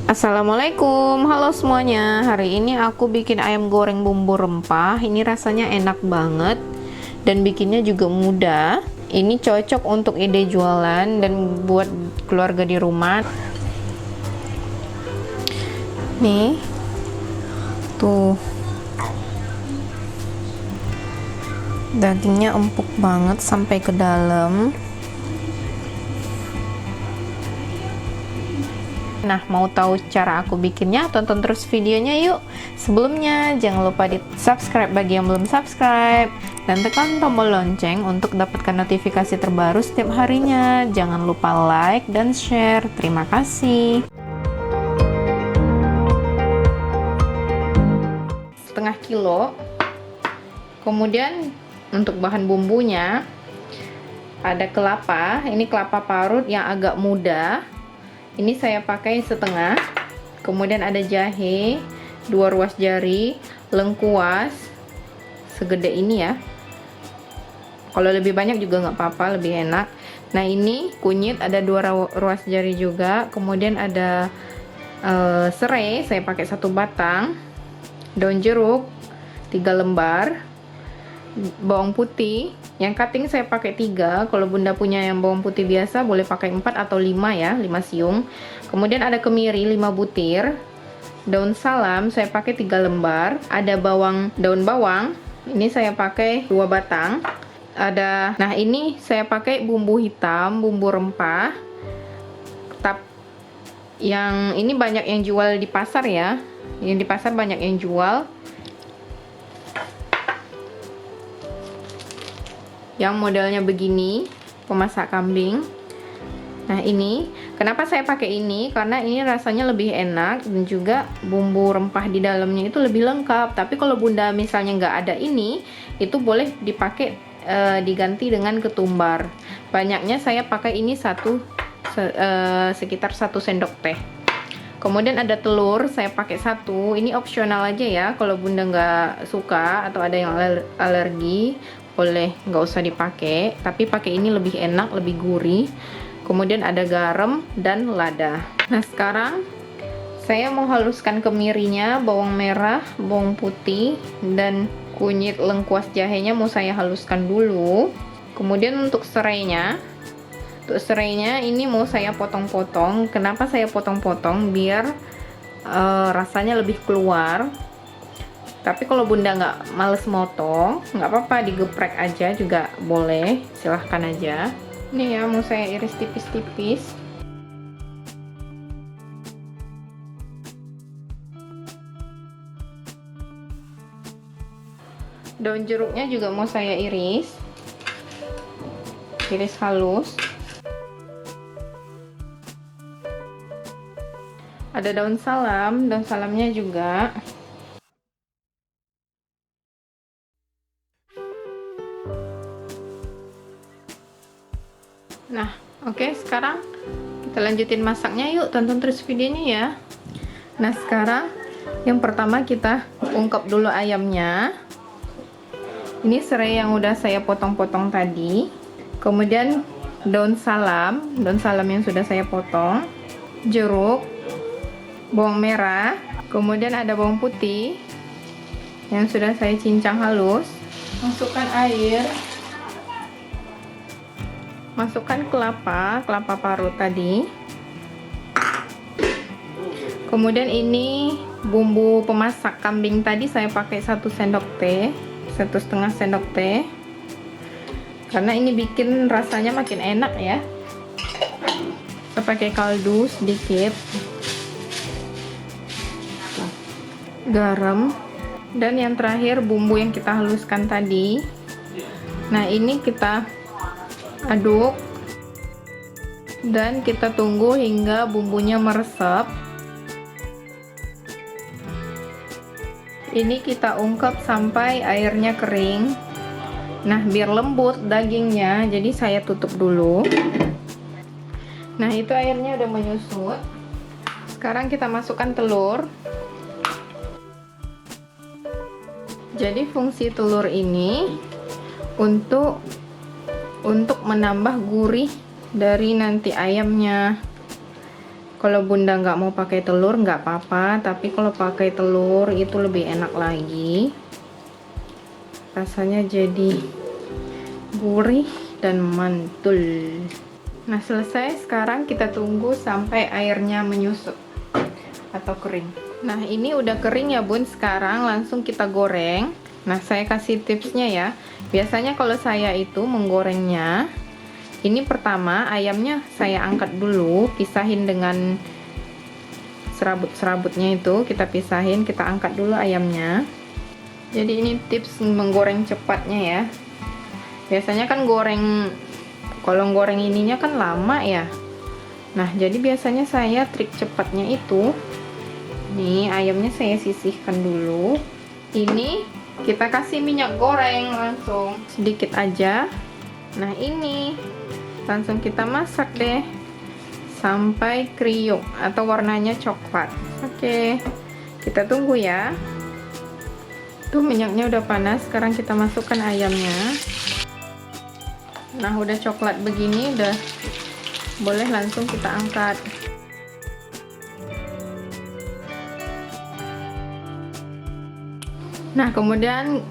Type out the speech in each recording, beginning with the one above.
Assalamualaikum, halo semuanya. Hari ini aku bikin ayam goreng bumbu rempah. Ini rasanya enak banget dan bikinnya juga mudah. Ini cocok untuk ide jualan dan buat keluarga di rumah. Nih, tuh dagingnya empuk banget sampai ke dalam. Nah, mau tahu cara aku bikinnya? Tonton terus videonya yuk. Sebelumnya, jangan lupa di subscribe bagi yang belum subscribe. Dan tekan tombol lonceng untuk dapatkan notifikasi terbaru setiap harinya. Jangan lupa like dan share. Terima kasih. Setengah kilo. Kemudian, untuk bahan bumbunya, ada kelapa. Ini kelapa parut yang agak muda. Ini saya pakai setengah. Kemudian ada jahe 2 ruas jari, lengkuas segede ini ya. Kalau lebih banyak juga nggak apa-apa, lebih enak. Nah, ini kunyit ada 2 ruas jari juga. Kemudian ada serai, saya pakai 1 batang. Daun jeruk 3 lembar. Bawang putih yang cutting saya pakai 3. Kalau bunda punya yang bawang putih biasa boleh pakai 4 atau 5 ya, 5 siung. Kemudian ada kemiri 5 butir. Daun salam saya pakai 3 lembar. Ada daun bawang ini saya pakai 2 batang. Nah ini saya pakai bumbu hitam, bumbu rempah. Yang ini banyak yang jual di pasar ya. Yang di pasar banyak yang jual. Yang modelnya begini, pemasak kambing. Nah, ini kenapa saya pakai ini? Karena ini rasanya lebih enak dan juga bumbu rempah di dalamnya itu lebih lengkap. Tapi kalau bunda misalnya nggak ada ini, itu boleh dipakai diganti dengan ketumbar. Banyaknya saya pakai ini sekitar 1 sendok teh. Kemudian ada telur, saya pakai 1. Ini opsional aja ya. Kalau bunda nggak suka atau ada yang alergi, boleh nggak usah dipakai, tapi pakai ini lebih enak, lebih gurih. Kemudian ada garam dan lada. Nah, sekarang saya mau haluskan kemirinya, bawang merah, bawang putih, dan kunyit lengkuas jahenya mau saya haluskan dulu. Kemudian untuk serainya ini mau saya potong-potong. Kenapa saya potong-potong? Biar rasanya lebih keluar. Tapi kalau bunda nggak males motong, nggak apa-apa, digeprek aja juga boleh, silahkan aja. Ini ya, mau saya iris tipis-tipis. Daun jeruknya juga mau saya iris halus. Ada daun salamnya juga. Nah, oke, sekarang kita lanjutin masaknya yuk, tonton terus videonya ya. Nah, sekarang yang pertama kita ungkep dulu ayamnya. Ini serai yang udah saya potong-potong tadi. Kemudian daun salam yang sudah saya potong, jeruk, bawang merah, kemudian ada bawang putih yang sudah saya cincang halus. Masukkan air. Masukkan kelapa parut tadi. Kemudian ini bumbu pemasak kambing tadi saya pakai 1 sendok teh, 1,5 sendok teh. Karena ini bikin rasanya makin enak ya. Saya pakai kaldu sedikit. Garam. Dan yang terakhir bumbu yang kita haluskan tadi. Nah, ini kita aduk dan kita tunggu hingga bumbunya meresap. Ini kita ungkep sampai airnya kering. Nah, biar lembut dagingnya, jadi saya tutup dulu. Nah, itu airnya udah menyusut. Sekarang kita masukkan telur. Jadi fungsi telur ini untuk menambah gurih dari nanti ayamnya. Kalau bunda nggak mau pakai telur nggak apa-apa, tapi kalau pakai telur itu lebih enak lagi, rasanya jadi gurih dan mantul. Nah selesai, sekarang kita tunggu sampai airnya menyusut atau kering. Nah ini udah kering ya bun, sekarang langsung kita goreng. Nah saya kasih tipsnya ya, biasanya kalau saya itu menggorengnya, ini pertama ayamnya saya angkat dulu, pisahin dengan serabut-serabutnya itu, kita pisahin, kita angkat dulu ayamnya. Jadi ini tips menggoreng cepatnya ya. Biasanya kan kalau goreng ininya kan lama ya. Nah jadi biasanya saya trik cepatnya itu, nih ayamnya saya sisihkan dulu. Ini kita kasih minyak goreng langsung sedikit aja. Nah ini langsung kita masak deh sampai kriuk atau warnanya coklat. Oke, kita tunggu ya. Tuh minyaknya udah panas, sekarang kita masukkan ayamnya. Nah udah coklat begini, udah boleh langsung kita angkat. Nah kemudian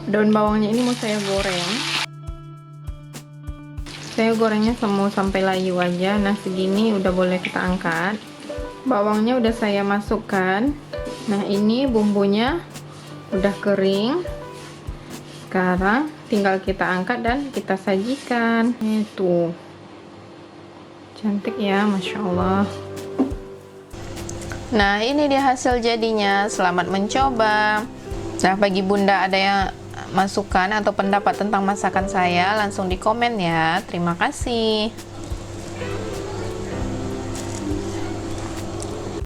daun bawangnya ini mau saya goreng. Saya gorengnya mau sampai layu aja. Nah segini udah boleh kita angkat. Bawangnya udah saya masukkan. Nah ini bumbunya udah kering. Sekarang tinggal kita angkat dan kita sajikan. Itu cantik ya, Masya Allah. Nah ini dia hasil jadinya. Selamat mencoba. Nah bagi bunda ada yang masukan atau pendapat tentang masakan saya, langsung di komen ya. Terima kasih.